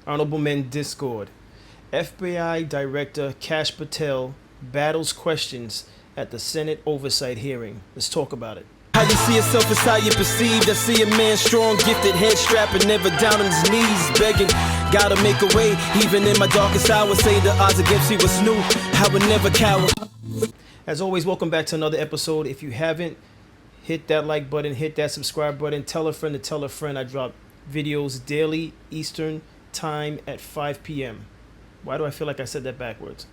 Honorable Men Discord. FBI Director Kash Patel battles questions at the Senate oversight hearing. Let's talk about it. How you see yourself is how you perceived. I see a man strong, gifted, head strapping, never down on his knees, begging. Gotta make a way, even in my darkest hour. Say the odds against me was new. I would never cower. As always, welcome back to another episode. If you haven't, hit that like button, hit that subscribe button, tell a friend to tell a friend. I drop videos daily Eastern time at 5 p.m. Why do I feel like I said that backwards?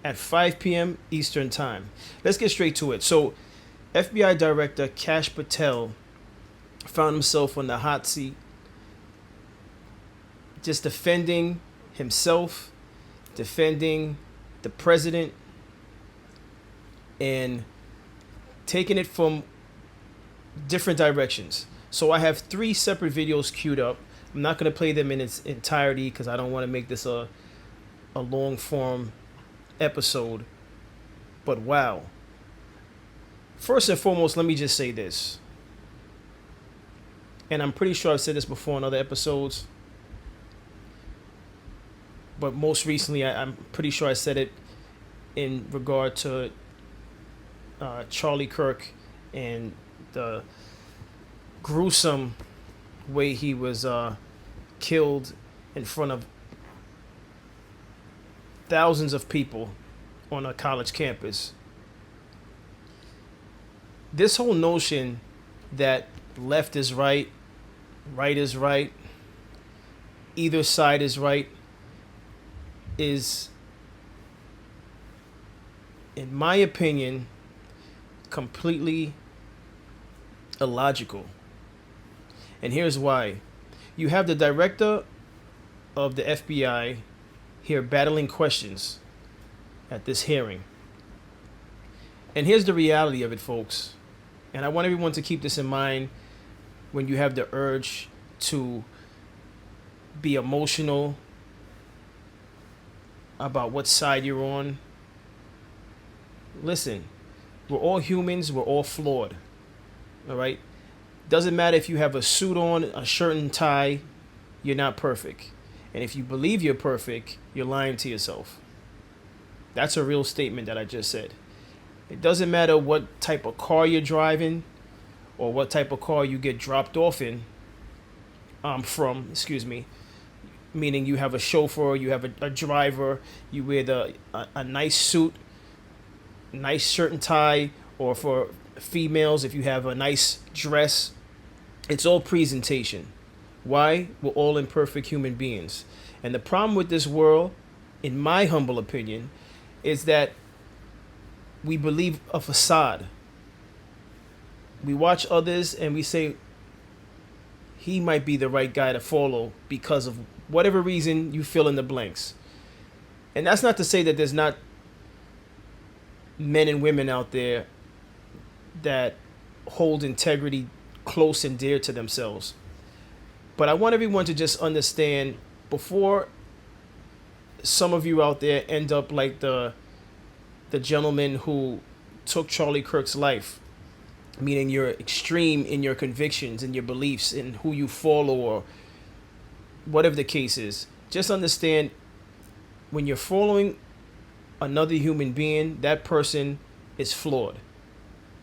At 5 p.m. Eastern time. Let's get straight to it. So, FBI Director Kash Patel found himself on the hot seat, just defending himself, defending the president, and taking it from different directions. So I have 3 separate videos queued up. I'm not going to play them in its entirety because I don't want to make this a long form episode. But wow. First and foremost, let me just say this. And I'm pretty sure I've said this before in other episodes. But most recently, I'm pretty sure I said it in regard to Charlie Kirk and the gruesome way he was killed in front of thousands of people on a college campus. This whole notion that left is right, right is right, either side is right, is, in my opinion, completely illogical. And here's why. You have the director of the FBI here battling questions at this hearing. And here's the reality of it, folks. And I want everyone to keep this in mind when you have the urge to be emotional about what side you're on. Listen, we're all humans, we're all flawed. All right? Doesn't matter if you have a suit on, a shirt and tie, you're not perfect. And if you believe you're perfect, you're lying to yourself. That's a real statement that I just said. It doesn't matter what type of car you're driving or what type of car you get dropped off in meaning you have a chauffeur, you have a driver, you wear a nice suit, nice shirt and tie, or for females, if you have a nice dress. It's all presentation. Why? We're all imperfect human beings. And the problem with this world, in my humble opinion, is that we believe a facade. We watch others and we say, he might be the right guy to follow because of whatever reason you fill in the blanks. And that's not to say that there's not men and women out there that hold integrity close and dear to themselves. But I want everyone to just understand, before some of you out there end up like the gentleman who took Charlie Kirk's life, meaning you're extreme in your convictions and your beliefs and who you follow or whatever the case is, just understand, when you're following another human being, that person is flawed.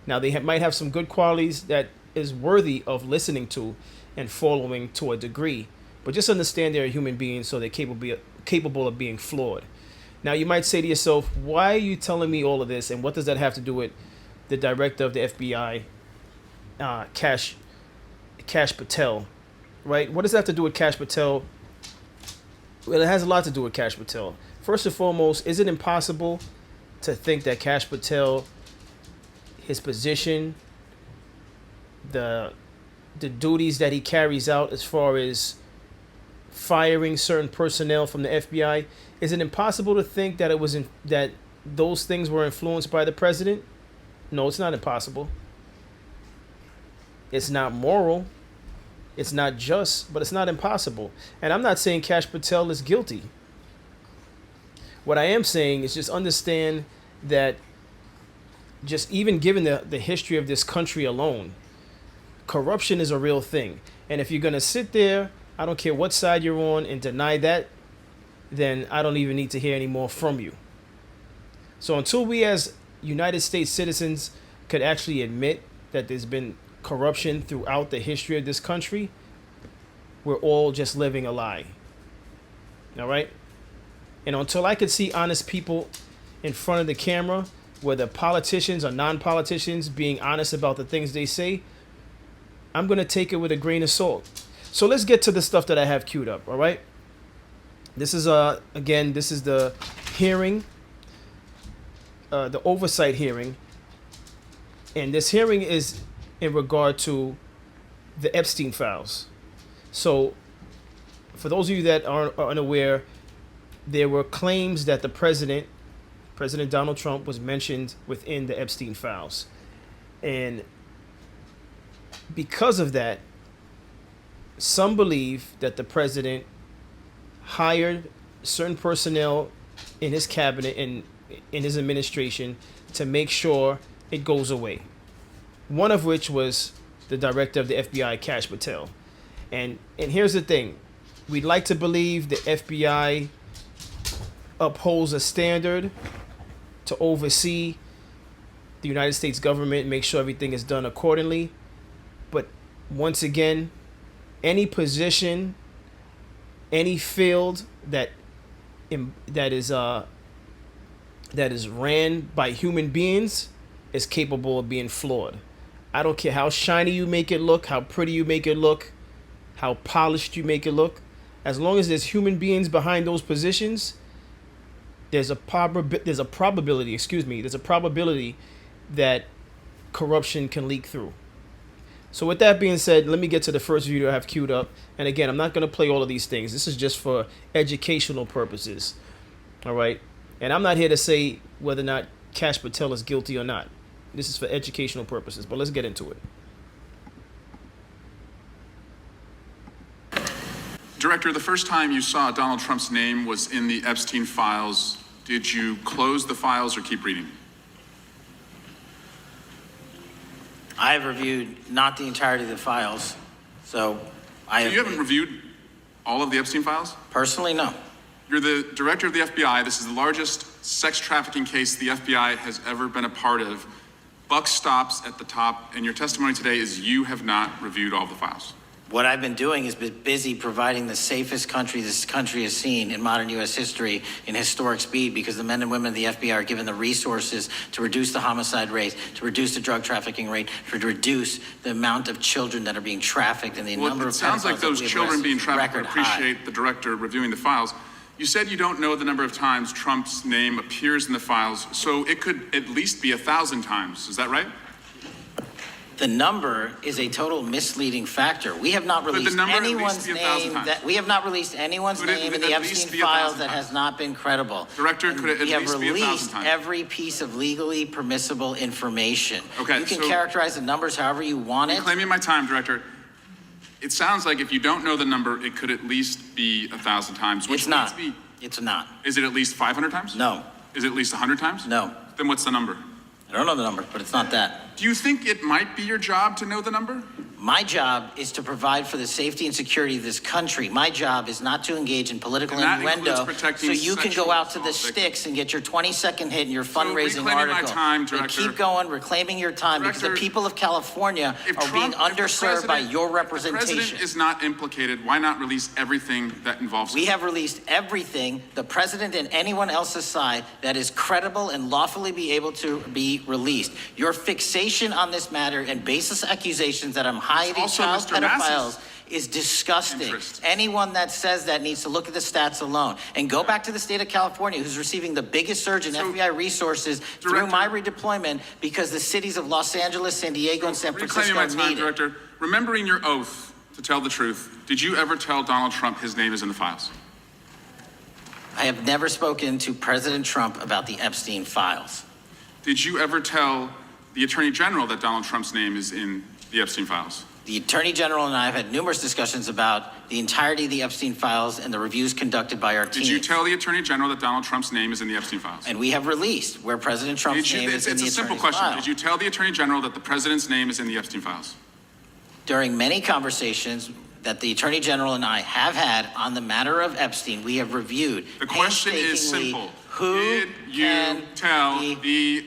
Now, they might have some good qualities that is worthy of listening to and following to a degree, but just understand they're a human being, so they're capable of being flawed. Now, you might say to yourself, why are you telling me all of this, and what does that have to do with the director of the FBI, Kash Patel, right? What does that have to do with Kash Patel? Well, it has a lot to do with Kash Patel. First and foremost, is it impossible to think that Kash Patel, his position, the duties that he carries out as far as firing certain personnel from the FBI, is it impossible to think that that those things were influenced by the president? No, it's not impossible. It's not moral. It's not just, but it's not impossible. And I'm not saying Kash Patel is guilty. What I am saying is just understand that, just even given the history of this country alone, corruption is a real thing. And if you're going to sit there I don't care what side you're on, and deny that, then I don't even need to hear any more from you. So until we as United States citizens could actually admit that there's been corruption throughout the history of this country, we're all just living a lie. All right? And until I could see honest people in front of the camera, whether politicians or non-politicians, being honest about the things they say, I'm going to take it with a grain of salt. So let's get to the stuff that I have queued up, all right? This is, again, this is the hearing, the oversight hearing. And this hearing is in regard to the Epstein files. So for those of you that are unaware, there were claims that the President Donald Trump, was mentioned within the Epstein files. And because of that, some believe that the president hired certain personnel in his cabinet and in his administration to make sure it goes away. One of which was the director of the FBI, Kash Patel. And here's the thing. We'd like to believe the FBI upholds a standard to oversee the United States government, make sure everything is done accordingly. But once again, any position, any field that is ran by human beings is capable of being flawed. I don't care how shiny you make it look, how pretty you make it look, how polished you make it look. As long as there's human beings behind those positions, there's a probability that corruption can leak through. So with that being said, let me get to the first video I have queued up. And again, I'm not going to play all of these things. This is just for educational purposes. All right. And I'm not here to say whether or not Kash Patel is guilty or not. This is for educational purposes. But let's get into it. Director, the first time you saw Donald Trump's name was in the Epstein files. Did you close the files or keep reading? I have reviewed not the entirety of the files, so I have. You haven't reviewed all of the Epstein files? Personally, no. You're the director of the FBI. This is the largest sex trafficking case the FBI has ever been a part of. Buck stops at the top, and your testimony today is you have not reviewed all the files. What I've been doing is been busy providing the safest country this country has seen in modern U.S. history in historic speed, because the men and women of the FBI are given the resources to reduce the homicide rate, to reduce the drug trafficking rate, to reduce the amount of children that are being trafficked and the number of pedophiles. It sounds like those children being trafficked. I appreciate high. The director reviewing the files. You said you don't know the number of times Trump's name appears in the files, so it could at least be 1,000 times. Is that right? The number is a total misleading factor. We have not released anyone's name in the Epstein files that has not been credible. Director, could it at least be 1,000 times? We have released every piece of legally permissible information. Okay, you can characterize the numbers however you want it. Claiming my time, Director. It sounds like if you don't know the number, it could at least be 1,000 times. It's not. It's not. Is it at least 500 times? No. Is it at least 100 times? No. Then what's the number? I don't know the number, but it's not that. Do you think it might be your job to know the number? My job is to provide for the safety and security of this country. My job is not to engage in political innuendo so you can go out to the sticks and get your 20-second hit in your fundraising article. My time, Director. Keep going, reclaiming your time, because the people of California are being underserved by your representation. If the president is not implicated, why not release everything that involves him? We have released everything, the president and anyone else's side, that is credible and lawfully be able to be released. Your fixation on this matter and baseless accusations that I'm hiding child pedophiles is disgusting. Anyone that says that needs to look at the stats alone and go back to the state of California, who's receiving the biggest surge in FBI resources through my redeployment, because the cities of Los Angeles, San Diego, and San Francisco need it. Director, remembering your oath to tell the truth, did you ever tell Donald Trump his name is in the files? I have never spoken to President Trump about the Epstein files. Did you ever tell the Attorney General that Donald Trump's name is in the Epstein files? The Attorney General and I have had numerous discussions about the entirety of the Epstein files and the reviews conducted by our team. Did you tell the Attorney General that Donald Trump's name is in the Epstein files? And we have released where President Trump's name is in the It's a simple attorney's question. file. Did you tell the Attorney General that the President's name is in the Epstein files? During many conversations, that the Attorney General and I have had on the matter of Epstein. We have reviewed. The question is painstakingly simple. Who Did you can tell be- the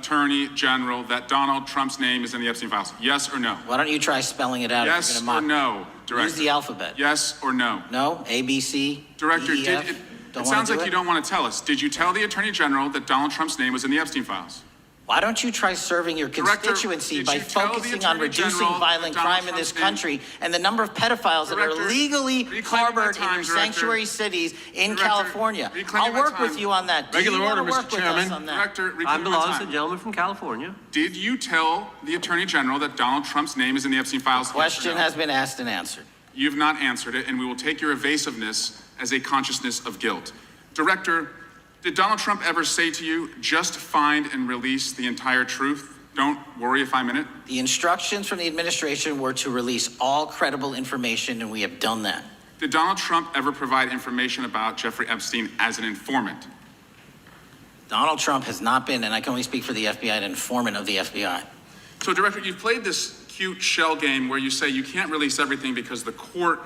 Attorney General that Donald Trump's name is in the Epstein files? Yes or no? Why don't you try spelling it out? if Yes you're gonna or mock no, me? Director? Use the alphabet. Yes or no? No? A, B, C, Director, D, E, F? it Don't sounds wanna like do you don't want to tell us. Did you tell the Attorney General that Donald Trump's name was in the Epstein files? Why don't you try serving your Director, constituency did by you tell the focusing on Attorney reducing General violent that Donald crime in this Trump's name- country and the number of pedophiles that Director, are legally reclaiming my harbored in time, your Director. sanctuary cities in Director, California? reclaiming I'll my work with time. you on that. Do Regular you wanna order, Mr. work with us Chairman. on that? Director, I reclaiming my belongs to the time. gentleman from California. Did you tell the Attorney General that Donald Trump's name is in the Epstein files? Yes or Question no? has been asked and answered. You've not answered it, and we will take your evasiveness as a consciousness of guilt. Director, did Donald Trump ever say to you, just find and release the entire truth? Don't worry if I'm in it. The instructions from the administration were to release all credible information, and we have done that. Did Donald Trump ever provide information about Jeffrey Epstein as an informant? Donald Trump has not been, and I can only speak for the FBI, an informant of the FBI. So, Director, you've played this cute shell game where you say you can't release everything because the court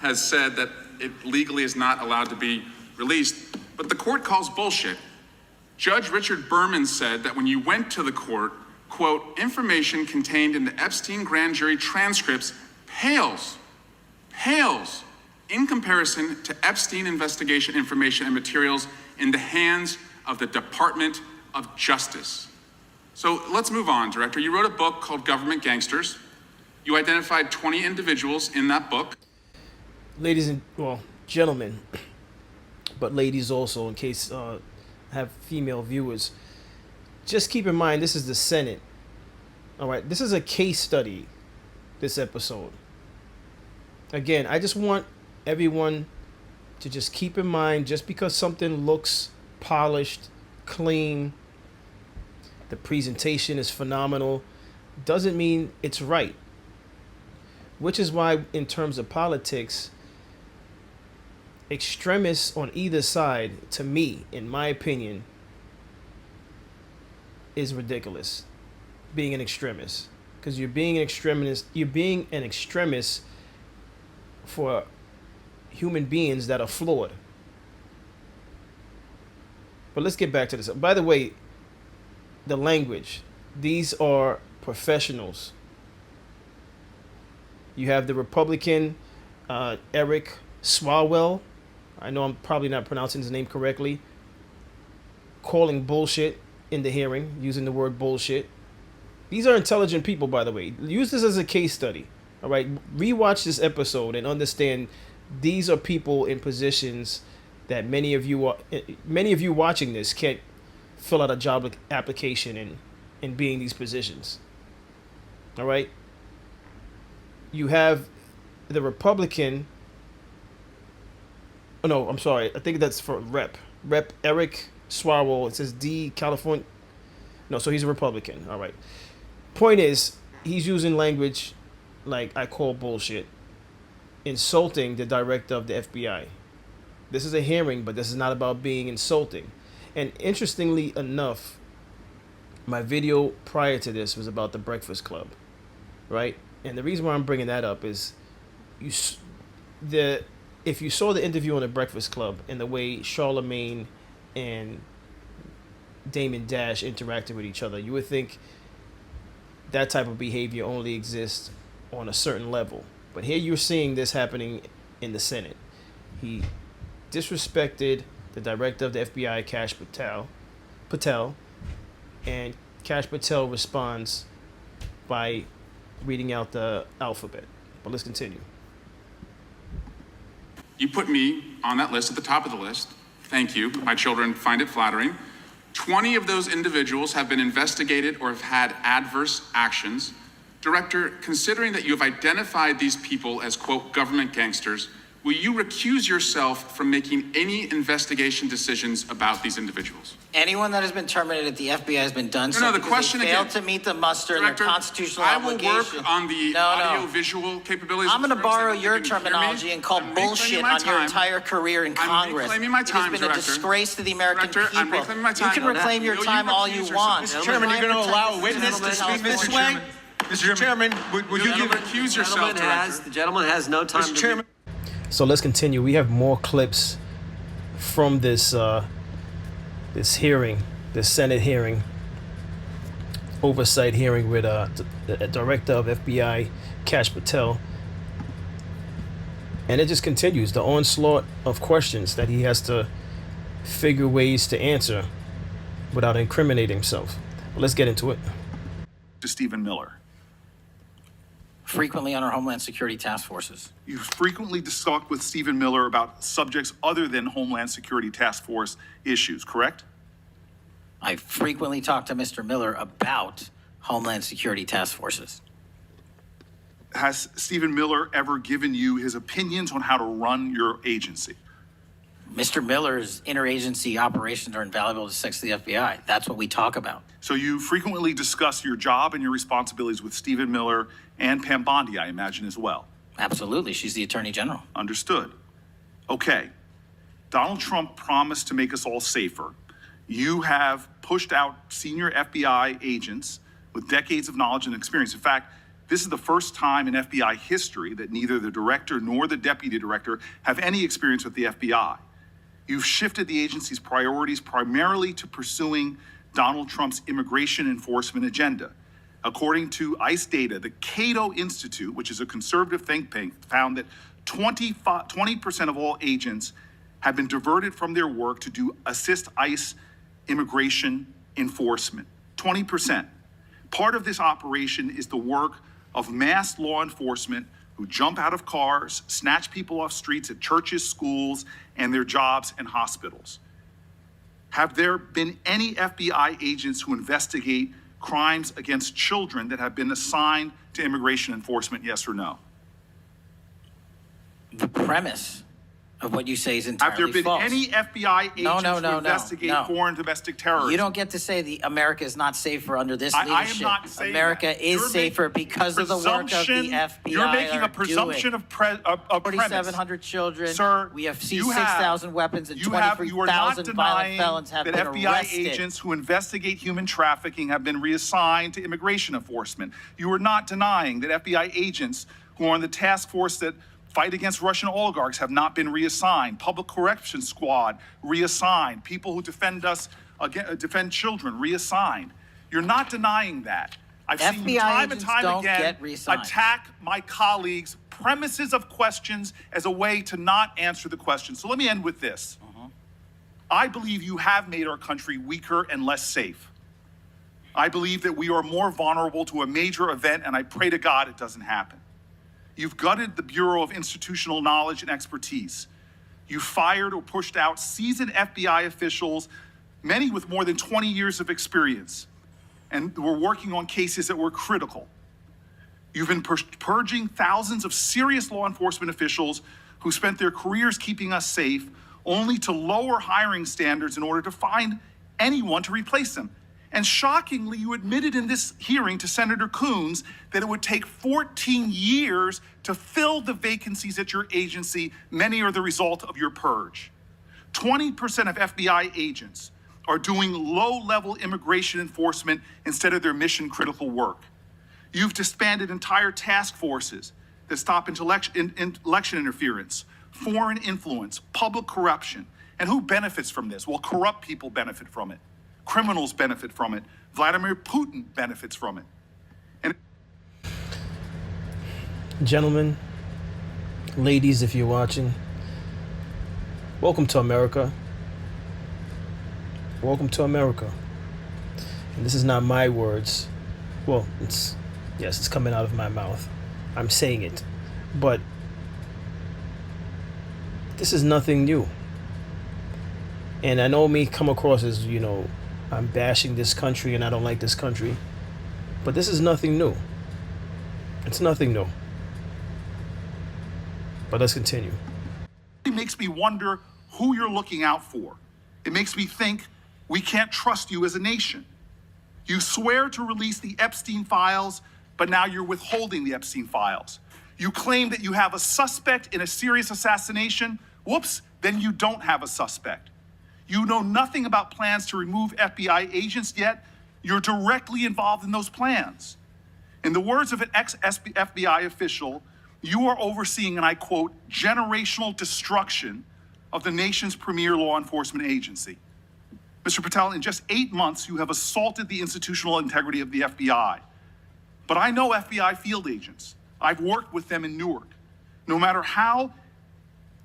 has said that it legally is not allowed to be released, but the court calls bullshit. Judge Richard Berman said that when you went to the court, quote, information contained in the Epstein grand jury transcripts pales in comparison to Epstein investigation information and materials in the hands of the Department of Justice. So let's move on, Director. You wrote a book called Government Gangsters. You identified 20 individuals in that book. Ladies and, well, gentlemen, but ladies also, in case have female viewers, just keep in mind this is the Senate. All right, this is a case study, this episode. Again, I just want everyone to just keep in mind, just because something looks polished, clean, the presentation is phenomenal, doesn't mean it's right. Which is why, in terms of politics, extremists on either side, to me, in my opinion, is ridiculous. Being an extremist, because you're being an extremist for human beings that are flawed. But let's get back to this. By the way, the language, these are professionals. You have the Republican Eric Swalwell, I know I'm probably not pronouncing his name correctly, calling bullshit in the hearing, using the word bullshit. These are intelligent people, by the way. Use this as a case study. All right, rewatch this episode and understand these are people in positions that many of you watching this can't fill out a job application in being these positions. All right. You have the Republican. Oh no, I'm sorry. I think that's for Rep Eric Swalwell. It says D California. No, so he's a Republican. All right. Point is, he's using language like I call bullshit, insulting the director of the FBI. This is a hearing, but this is not about being insulting. And interestingly enough, my video prior to this was about the Breakfast Club, right? And the reason why I'm bringing that up is, if you saw the interview on the Breakfast Club and the way Charlemagne and Damon Dash interacted with each other, you would think that type of behavior only exists on a certain level. But here you're seeing this happening in the Senate. He disrespected the director of the FBI, Kash Patel, and Kash Patel responds by reading out the alphabet. But let's continue. You put me on that list at the top of the list. Thank you. My children find it flattering. 20 of those individuals have been investigated or have had adverse actions. Director, considering that you have identified these people as, quote, government gangsters, will you recuse yourself from making any investigation decisions about these individuals? Anyone that has been terminated at the FBI has been done so the because question they failed again. to meet the muster and their Director, constitutional I will obligation. work on the audio-visual capabilities. I'm going to of folks that borrow don't your even hear me. terminology and call I'm reclaiming bullshit my on your time. entire career in I'm Congress. reclaiming my time, It has been a Director. disgrace to the American Director, I'm people. reclaiming my You time. can reclaim your Will you time all you recuse want. yourself? Chairman, you're going to allow a witness to Gentlemen, speak this way? Mr. Chairman, would you give... Recuse yourself, Director. The gentleman has no time Mr. to... Chairman, So let's continue. We have more clips from this this hearing, this Senate hearing, oversight hearing with the Director of FBI Kash Patel. And it just continues, the onslaught of questions that he has to figure ways to answer without incriminating himself. But let's get into it. To Stephen Miller. Frequently on our Homeland Security task forces. You frequently talk with Stephen Miller about subjects other than Homeland Security Task Force issues, correct? I frequently talk to Mr. Miller about Homeland Security task forces. Has Stephen Miller ever given you his opinions on how to run your agency? Mr. Miller's interagency operations are invaluable to the FBI. That's what we talk about. So you frequently discuss your job and your responsibilities with Stephen Miller and Pam Bondi, I imagine, as well. Absolutely. She's the Attorney General. Understood. Okay. Donald Trump promised to make us all safer. You have pushed out senior FBI agents with decades of knowledge and experience. In fact, this is the first time in FBI history that neither the director nor the deputy director have any experience with the FBI. You've shifted the agency's priorities primarily to pursuing Donald Trump's immigration enforcement agenda. According to ICE data, the Cato Institute, which is a conservative think tank, found that 20% of all agents have been diverted from their work to assist ICE immigration enforcement. 20%. Part of this operation is the work of mass law enforcement who jump out of cars, snatch people off streets at churches, schools, and their jobs and hospitals. Have there been any FBI agents who investigate crimes against children that have been assigned to immigration enforcement, yes or no? The premise of what you say is entirely false. Have there been any FBI agents who investigate foreign domestic terrorism? You don't get to say America is not safer under this leadership. I am not saying America is safer because of the work of the FBI. You're making a presumption of premise. 4,700 children. Sir, we have seized 6,000 weapons and 23,000 violent felons have been arrested. That FBI agents who investigate human trafficking have been reassigned to immigration enforcement. You are not denying that FBI agents who are on the task force that fight against Russian oligarchs have not been reassigned. Public Corrections Squad reassigned. People who defend children reassigned. You're not denying that. I've seen you time and time again attack my colleagues' premises of questions as a way to not answer the question. So let me end with this. I believe you have made our country weaker and less safe. I believe that we are more vulnerable to a major event, and I pray to God it doesn't happen. You've gutted the Bureau of Institutional Knowledge and Expertise. You fired or pushed out seasoned FBI officials, many with more than 20 years of experience, and were working on cases that were critical. You've been purging thousands of serious law enforcement officials who spent their careers keeping us safe, only to lower hiring standards in order to find anyone to replace them. And shockingly, you admitted in this hearing to Senator Coons that it would take 14 years to fill the vacancies at your agency. Many are the result of your purge. 20% of FBI agents are doing low-level immigration enforcement instead of their mission-critical work. You've disbanded entire task forces that stop election interference, foreign influence, public corruption. And who benefits from this? Well, corrupt people benefit from it. Criminals benefit from it. Vladimir Putin benefits from it. And gentlemen, ladies, if you're watching, welcome to America. Welcome to America. And this is not my words. Well, it's coming out of my mouth. I'm saying it. But this is nothing new. And I know me come across as, I'm bashing this country and I don't like this country. But this is nothing new. It's nothing new. But let's continue. It makes me wonder who you're looking out for. It makes me think we can't trust you as a nation. You swear to release the Epstein files, but now you're withholding the Epstein files. You claim that you have a suspect in a serious assassination. Whoops, then you don't have a suspect. You know nothing about plans to remove FBI agents, yet you're directly involved in those plans. In the words of an ex-FBI official, you are overseeing, and I quote, generational destruction of the nation's premier law enforcement agency. Mr. Patel, in just 8 months, you have assaulted the institutional integrity of the FBI. But I know FBI field agents. I've worked with them in Newark. No matter how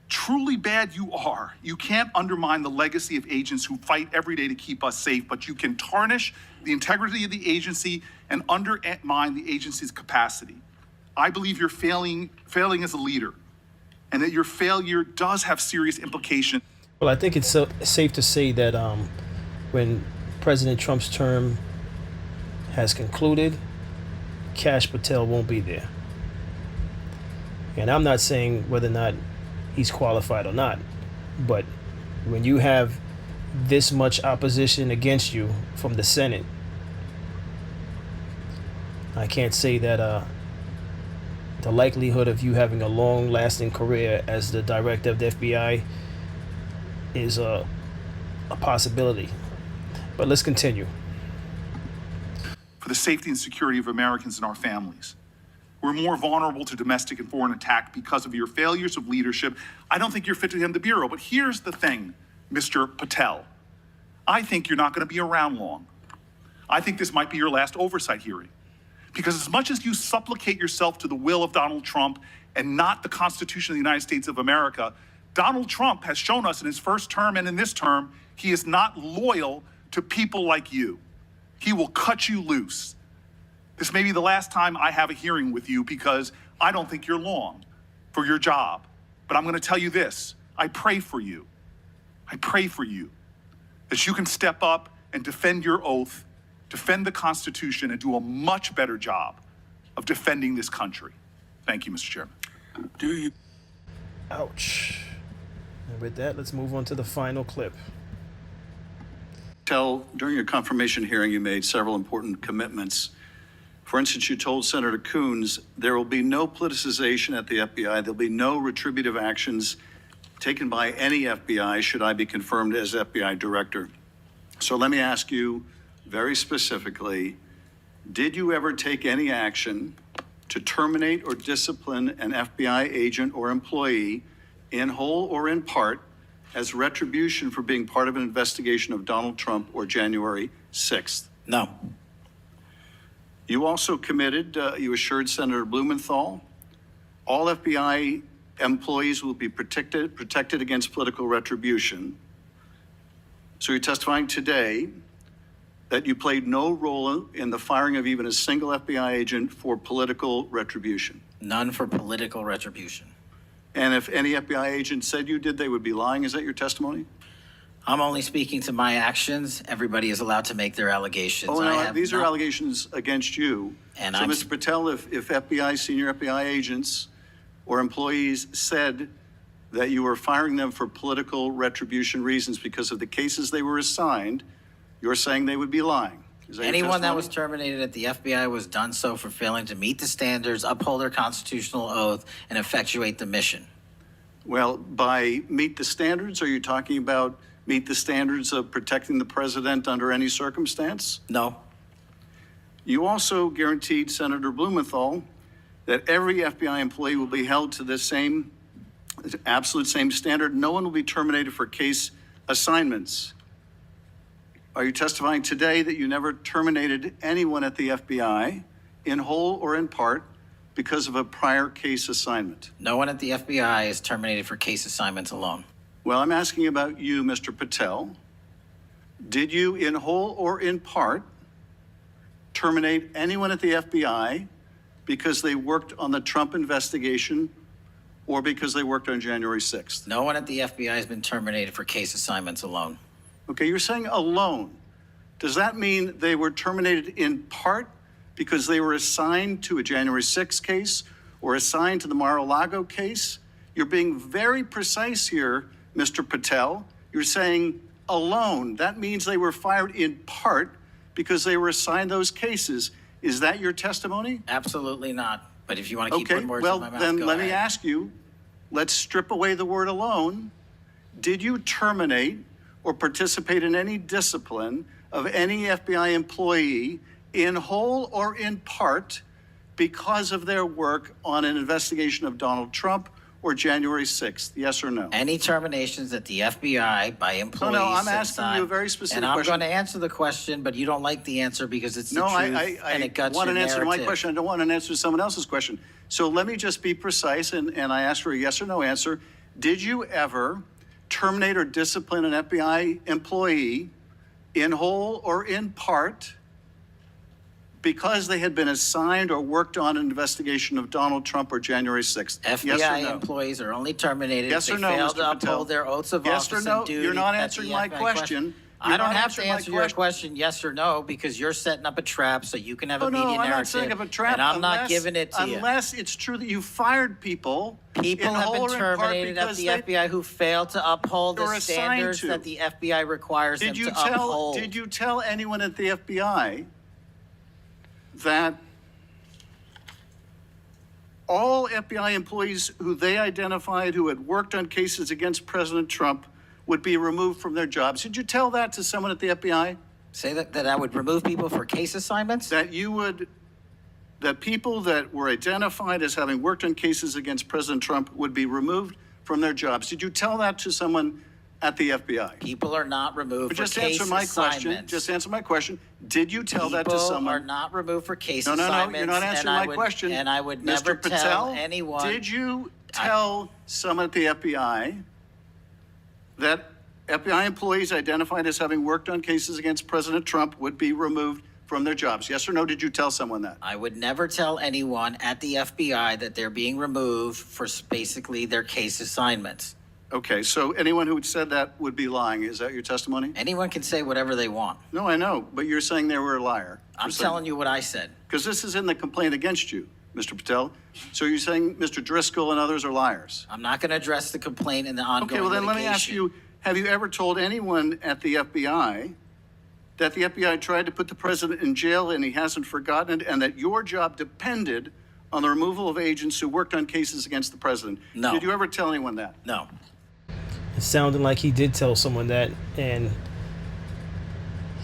truly bad you are, you can't undermine the legacy of agents who fight every day to keep us safe, but you can tarnish the integrity of the agency and undermine the agency's capacity. I believe you're failing as a leader, and that your failure does have serious implications. Well, I think it's safe to say that when President Trump's term has concluded, Kash Patel won't be there. And I'm not saying whether or not he's qualified or not, but when you have this much opposition against you from the Senate, I can't say that the likelihood of you having a long-lasting career as the director of the FBI is a possibility. But let's continue. For the safety and security of Americans and our families. We're more vulnerable to domestic and foreign attack because of your failures of leadership. I don't think you're fit to hand the bureau, but here's the thing, Mr. Patel. I think you're not going to be around long. I think this might be your last oversight hearing. Because as much as you supplicate yourself to the will of Donald Trump and not the Constitution of the United States of America, Donald Trump has shown us in his first term and in this term, he is not loyal to people like you. He will cut you loose. This may be the last time I have a hearing with you because I don't think you're long for your job. But I'm going to tell you this. I pray for you. I pray for you that you can step up and defend your oath, defend the Constitution, and do a much better job of defending this country. Thank you, Mr. Chairman. Do you? Ouch. And with that, let's move on to the final clip. During your confirmation hearing, you made several important commitments. For instance, you told Senator Coons there will be no politicization at the FBI. There'll be no retributive actions taken by any FBI should I be confirmed as FBI director. So let me ask you very specifically, did you ever take any action to terminate or discipline an FBI agent or employee in whole or in part as retribution for being part of an investigation of Donald Trump or January 6th? No. You also committed, you assured Senator Blumenthal, all FBI employees will be protected against political retribution. So you're testifying today that you played no role in the firing of even a single FBI agent for political retribution. None for political retribution. And if any FBI agent said you did, they would be lying. Is that your testimony? I'm only speaking to my actions. Everybody is allowed to make their allegations. Oh, no, these are allegations against you. And so, Mr. Patel, if FBI, senior FBI agents or employees said that you were firing them for political retribution reasons because of the cases they were assigned, you're saying they would be lying. Is that anyone that was terminated at the FBI was done so for failing to meet the standards, uphold their constitutional oath, and effectuate the mission. Well, by meet the standards, are you talking about meet the standards of protecting the president under any circumstance? No. You also guaranteed Senator Blumenthal that every FBI employee will be held to the same, absolute same standard. No one will be terminated for case assignments. Are you testifying today that you never terminated anyone at the FBI in whole or in part because of a prior case assignment? No one at the FBI is terminated for case assignments alone. Well, I'm asking about you, Mr. Patel. Did you, in whole or in part, terminate anyone at the FBI because they worked on the Trump investigation or because they worked on January 6th? No one at the FBI has been terminated for case assignments alone. Okay, you're saying alone. Does that mean they were terminated in part because they were assigned to a January 6th case or assigned to the Mar-a-Lago case? You're being very precise here, Mr. Patel. You're saying alone. That means they were fired in part because they were assigned those cases. Is that your testimony? Absolutely not. But if you want to keep Okay, putting words well, in my mouth, then go let me ahead. ask you, let's strip away the word alone. Did you terminate or participate in any discipline of any FBI employee in whole or in part because of their work on an investigation of Donald Trump or January 6th? Yes or no? Any terminations at the FBI by employees. No, I'm since asking you a very specific And I'm question. going to answer the question, but you don't like the answer because it's the No, truth I and it guts want your an answer to my narrative. question. I don't want an answer to someone else's question. So let me just be precise, and I ask for a yes or no answer. Did you ever terminate or discipline an FBI employee in whole or in part because they had been assigned or worked on an investigation of Donald Trump or January 6th? FBI yes or no? employees are only terminated Yes if or they no, fail Mr. to Patel? uphold their oaths of Yes or office no? and duty. You're not at the answering my FBI question. I You're don't not have to answering my answer your question yes or no because you're setting up a trap so you can have a Oh, media no, I'm narrative. not setting up a trap. And I'm not unless- giving it to you. Unless it's true that you fired people. People in have whole been or in part terminated at because the they- FBI who failed to uphold You're the assigned standards to. that the FBI requires them Did you to uphold. Did you tell anyone at the FBI that all FBI employees who they identified who had worked on cases against President Trump would be removed from their jobs? Did you tell that to someone at the FBI? Say that I would remove people for case assignments? That people that were identified as having worked on cases against President Trump would be removed from their jobs? Did you tell that to someone at the FBI? People are not removed But for just case answer my question. assignments. Just answer my question. Did you tell that to People someone? are not removed for case No, assignments. you're not answering my question. And I would Mr. never Patel, tell anyone. Did you tell someone at the FBI that FBI employees identified as having worked on cases against President Trump would be removed from their jobs? Yes or no? Did you tell someone that? I would never tell anyone at the FBI that they're being removed for basically their case assignments. Okay, so anyone who said that would be lying. Is that your testimony? Anyone can say whatever they want. No, I know, but you're saying they were a liar. I'm telling you what I said. Because this is in the complaint against you, Mr. Patel. So you're saying Mr. Driscoll and others are liars? I'm not going to address the complaint in the ongoing Okay, well then let me ask litigation. you, have you ever told anyone at the FBI that the FBI tried to put the president in jail and he hasn't forgotten it, and that your job depended on the removal of agents who worked on cases against the president? No. Did you ever tell anyone that? No. It sounded like he did tell someone that, and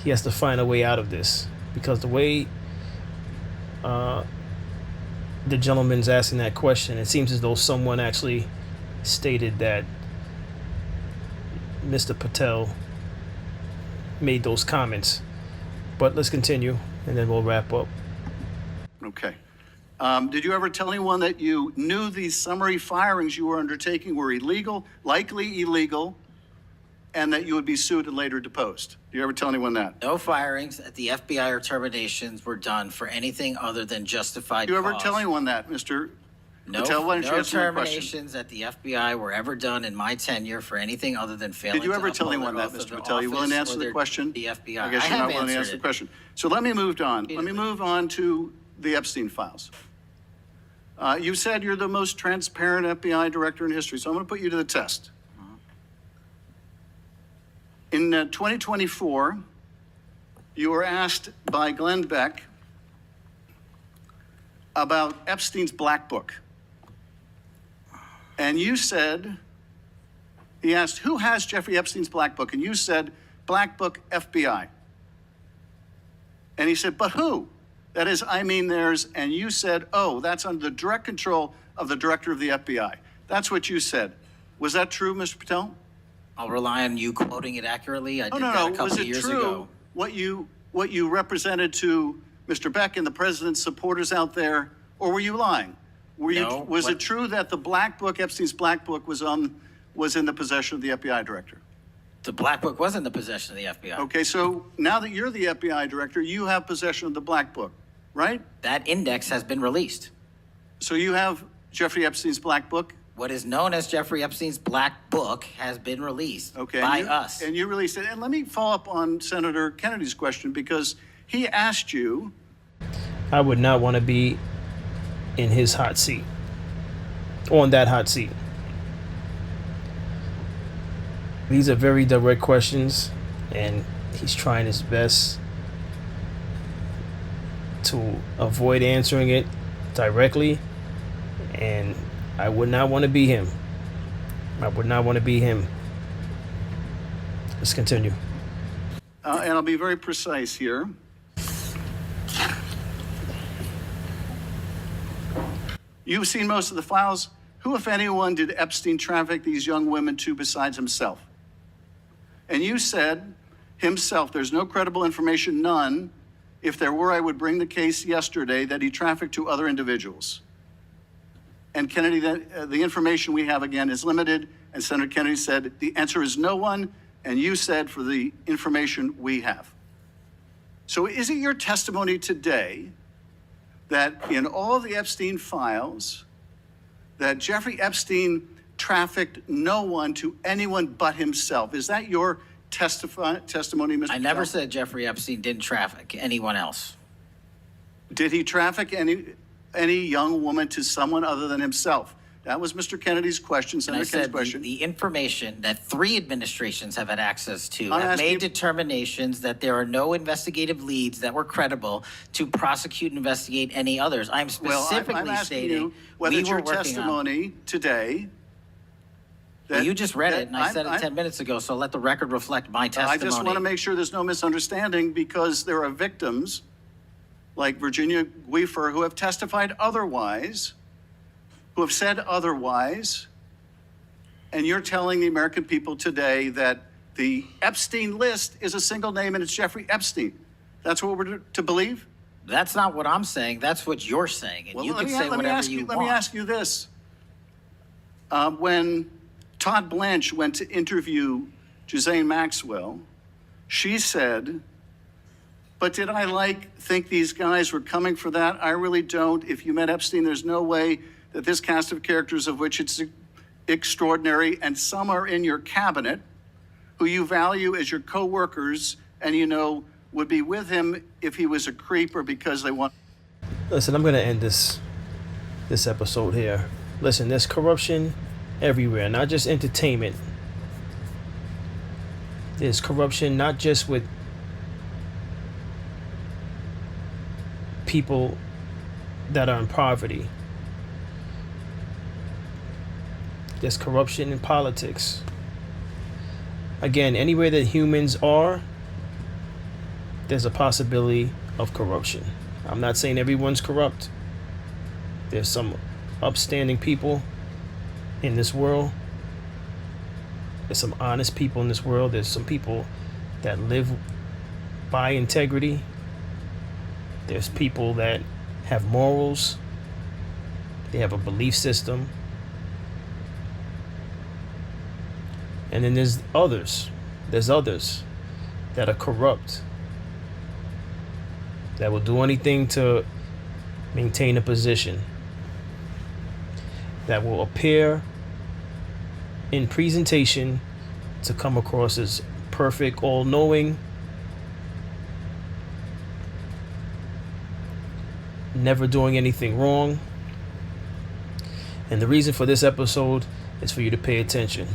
he has to find a way out of this because the way the gentleman's asking that question, it seems as though someone actually stated that Mr. Patel made those comments. But let's continue, and then we'll wrap up. Okay. Did you ever tell anyone that you knew these summary firings you were undertaking were illegal, likely illegal, and that you would be sued and later deposed? Did you ever tell anyone that? No firings at the FBI or terminations were done for anything other than justified Did you ever cause. tell anyone that, Mr. No, Patel? Why don't you no answer my question? terminations at the FBI were ever done in my tenure for anything other than failing Did you to ever tell uphold anyone their that, oath of Mr. Patel? You willing to office answer or the their- question? The FBI. I guess you're have not willing to answered answer the it. question. So let me move on. Let me Repeatedly. move on to the Epstein files. You said you're the most transparent FBI director in history, so I'm going to put you to the test. In 2024, you were asked by Glenn Beck about Epstein's Black Book. And you said, he asked, who has Jeffrey Epstein's Black Book? And you said, Black Book, FBI. And he said, but who? That is, I mean theirs. And you said, oh, that's under the direct control of the director of the FBI. That's what you said. Was that true, Mr. Patel? I'll rely on you quoting it accurately. I Oh, did no, that a no. couple Was of it years true ago. what you represented to Mr. Beck and the president's supporters out there, or were you lying? No, Was what- it true that the Black Book, Epstein's Black Book, was in the possession of the FBI director? The Black Book was in the possession of the FBI. Okay, so now that you're the FBI director, you have possession of the Black Book, right? That index has been released. So you have Jeffrey Epstein's Black Book? What is known as Jeffrey Epstein's Black Book has been released Okay. by and you, us. And you released it. And let me follow up on Senator Kennedy's question, because he asked you, I would not want to be in his hot seat, on that hot seat. These are very direct questions, and he's trying his best to avoid answering it directly, and I would not want to be him. I would not want to be him. Let's continue. and I'll be very precise here. You've seen most of the files. Who, if anyone, did Epstein traffic these young women to besides himself? And you said himself, there's no credible information, none. If there were, I would bring the case yesterday that he trafficked to other individuals. And Kennedy, the information we have again is limited. And Senator Kennedy said the answer is no one. And you said for the information we have. So is it your testimony today that in all of the Epstein files, that Jeffrey Epstein trafficked no one to anyone but himself? Is that your testimony, Mr. I never Patel? said Jeffrey Epstein didn't traffic anyone else. Did he traffic any young woman to someone other than himself? That was Mr. Kennedy's question, And I Senator Kennedy's said question. the information that 3 administrations have had access to I'm have asking- made determinations that there are no investigative leads that were credible to prosecute and investigate any others. I'm specifically I'm asking stating you whether we it's were your working on. testimony today. Well, you just read that it, and I said it I'm- 10 minutes ago, so let the record reflect my I testimony. just want to make sure there's no misunderstanding because there are victims like Virginia Guifer who have testified otherwise, who have said otherwise, and you're telling the American people today that the Epstein list is a single name and it's Jeffrey Epstein. That's what we're to believe? That's not what I'm saying. That's what you're saying, and Well, you can say whatever you want. Let me ask you this. When Todd Blanche went to interview Ghislaine Maxwell, she said, but did I think these guys were coming for that? I really don't. If you met Epstein, there's no way that this cast of characters, of which it's extraordinary, and some are in your cabinet, who you value as your co-workers, and you know would be with him if he was a creep or because they want. Listen, I'm going to end this episode here. Listen, there's corruption everywhere, not just entertainment. There's corruption not just with people that are in poverty. There's corruption in politics. Again, anywhere that humans are, there's a possibility of corruption. I'm not saying everyone's corrupt. There's some upstanding people in this world. There's some honest people in this world. There's some people that live by integrity. There's people that have morals. They have a belief system. And then there's others. There's others that are corrupt, that will do anything to maintain a position, that will appear in presentation to come across as perfect, all-knowing, never doing anything wrong. And the reason for this episode is for you to pay attention.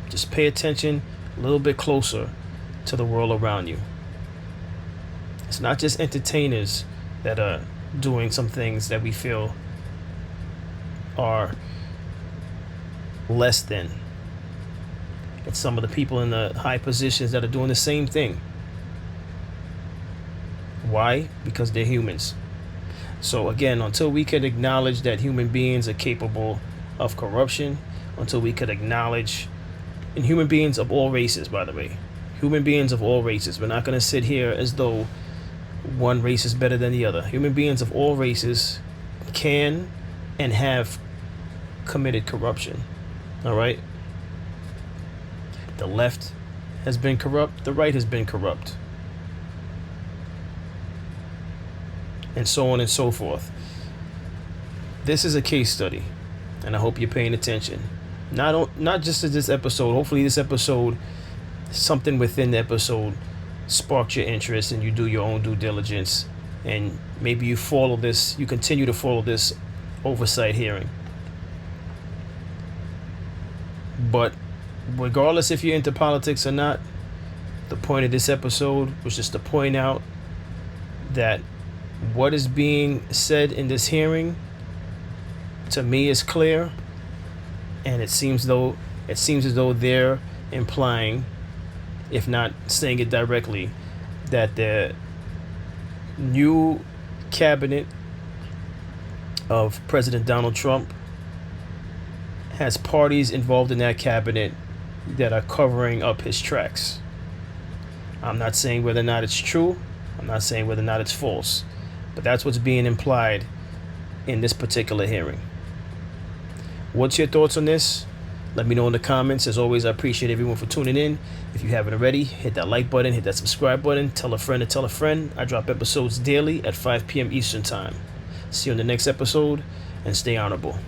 Just pay attention a little bit closer to the world around you. It's not just entertainers that are doing some things that we feel are less than. It's some of the people in the high positions that are doing the same thing. Why? Because they're humans. So again, until we could acknowledge that human beings are capable of corruption, until we could acknowledge, and human beings of all races, by the way, human beings of all races, we're not going to sit here as though one race is better than the other. Human beings of all races can and have committed corruption. All right? The left has been corrupt, the right has been corrupt, and so on and so forth. This is a case study, and I hope you're paying attention. Not just to this episode. Hopefully this episode, something within the episode sparked your interest and you do your own due diligence, and maybe you continue to follow this oversight hearing. But regardless if you're into politics or not, the point of this episode was just to point out that what is being said in this hearing, to me, is clear, and it seems as though they're implying, if not saying it directly, that the new cabinet of President Donald Trump has parties involved in that cabinet that are covering up his tracks. I'm not saying whether or not it's true. I'm not saying whether or not it's false. But that's what's being implied in this particular hearing. What's your thoughts on this? Let me know in the comments. As always, I appreciate everyone for tuning in. If you haven't already, hit that like button, hit that subscribe button, tell a friend to tell a friend. I drop episodes daily at 5 p.m. Eastern Time. See you on the next episode, and stay honorable.